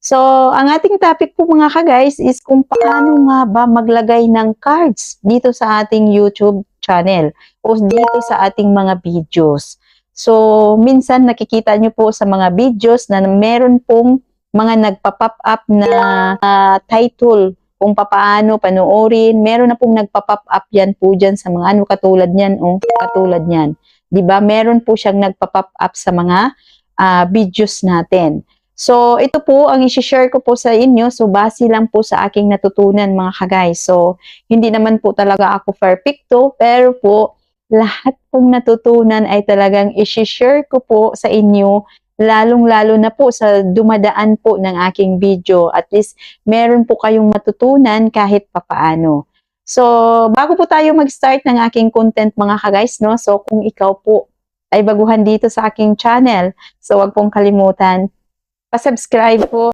So, ang ating topic po mga ka-guys is kung paano nga ba maglagay ng cards dito sa ating YouTube channel o dito sa ating mga videos. So, minsan nakikita nyo po sa mga videos na meron pong mga nagpa-pop up na title kung paano panoorin. Meron na pong nagpa-pop up yan po dyan sa mga ano katulad niyan o katulad niyan. 'Di ba? Meron po siyang nagpa-pop up sa mga videos natin. So, ito po ang i-share ko po sa inyo. So, base lang po sa aking natutunan mga ka-guys. So, hindi naman po talaga ako perfecto, pero po, lahat pong natutunan ay talagang i-share ko po sa inyo, lalong-lalo na po sa dumadaan po ng aking video. At least, meron po kayong matutunan kahit papaano. So, bago po tayo mag-start ng aking content mga ka-guys, no? So, kung ikaw po ay baguhan dito sa aking channel, so wag pong kalimutan, pa-subscribe po